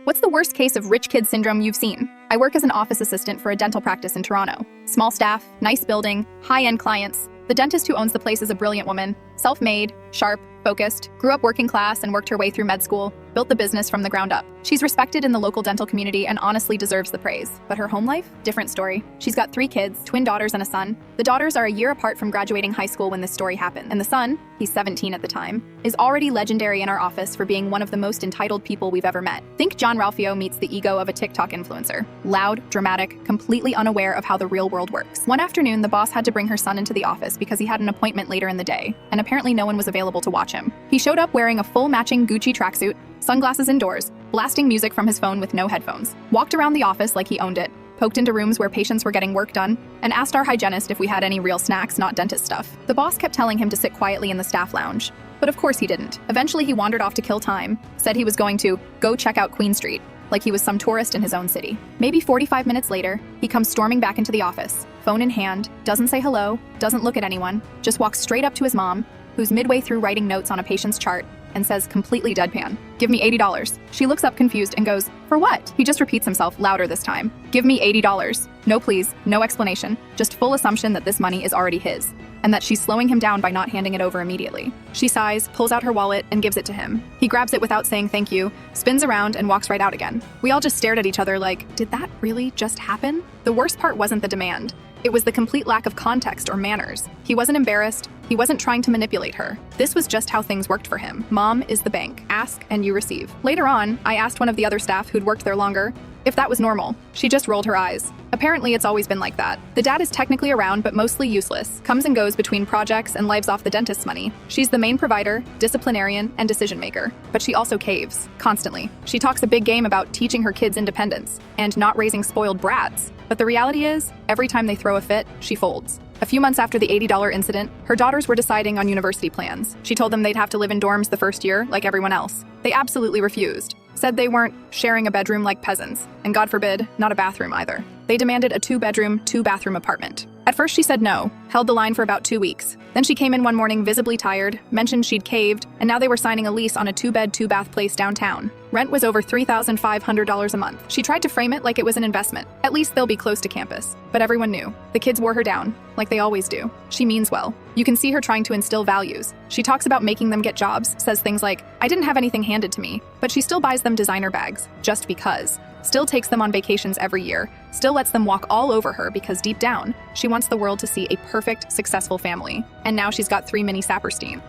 What's the worst case of rich kid syndrome you've seen? I work as an office assistant for a dental practice in Toronto. Small staff, nice building, high-end clients. The dentist who owns the place is a brilliant woman, self-made, sharp, focused, grew up working class and worked her way through med school, built the business from the ground up. She's respected in the local dental community and honestly deserves the praise. But her home life? Different story. She's got 3 kids, twin daughters and a son. The daughters are a year apart from graduating high school when this story happened. And the son, he's 17 at the time, is already legendary in our office for being one of the most entitled people we've ever met. Think John Ralphio meets the ego of a TikTok influencer. Loud, dramatic, completely unaware of how the real world works. One afternoon, the boss had to bring her son into the office because he had an appointment later in the day, and apparently no one was available to watch him. He showed up wearing a full matching Gucci tracksuit, sunglasses indoors, blasting music from his phone with no headphones, walked around the office like he owned it, poked into rooms where patients were getting work done, and asked our hygienist if we had any real snacks, not dentist stuff. The boss kept telling him to sit quietly in the staff lounge, but of course he didn't. Eventually he wandered off to kill time, said he was going to go check out Queen Street, like he was some tourist in his own city. Maybe 45 minutes later, he comes storming back into the office, phone in hand, doesn't say hello, doesn't look at anyone, just walks straight up to his mom, who's midway through writing notes on a patient's chart, and says completely deadpan, "Give me $80. She looks up confused and goes, "For what?" He just repeats himself louder this time. "Give me $80. No please, no explanation, just full assumption that this money is already his, and that she's slowing him down by not handing it over immediately. She sighs, pulls out her wallet, and gives it to him. He grabs it without saying thank you, spins around, and walks right out again. We all just stared at each other like, did that really just happen? The worst part wasn't the demand. It was the complete lack of context or manners. He wasn't embarrassed. He wasn't trying to manipulate her. This was just how things worked for him. Mom is the bank. Ask and you receive. Later on, I asked one of the other staff who'd worked there longer if that was normal. She just rolled her eyes. Apparently, it's always been like that. The dad is technically around, but mostly useless. Comes and goes between projects and lives off the dentist's money. She's the main provider, disciplinarian, and decision maker. But she also caves, constantly. She talks a big game about teaching her kids independence and not raising spoiled brats. But the reality is, every time they throw a fit, she folds. A few months after the $80 incident, her daughters were deciding on university plans. She told them they'd have to live in dorms the first year, like everyone else. They absolutely refused. Said they weren't sharing a bedroom like peasants, and God forbid, not a bathroom either. They demanded a 2-bedroom, 2-bathroom apartment. At first she said no, held the line for about 2 weeks. Then she came in one morning visibly tired, mentioned she'd caved, and now they were signing a lease on a 2-bed, 2-bath place downtown. Rent was over $3,500 a month. She tried to frame it like it was an investment. At least they'll be close to campus. But everyone knew. The kids wore her down, like they always do. She means well. You can see her trying to instill values. She talks about making them get jobs, says things like, "I didn't have anything handed to me," but she still buys them designer bags, just because. Still takes them on vacations every year, still lets them walk all over her because deep down, she wants the world to see a perfect, successful family. And now she's got 3 mini Saperstein.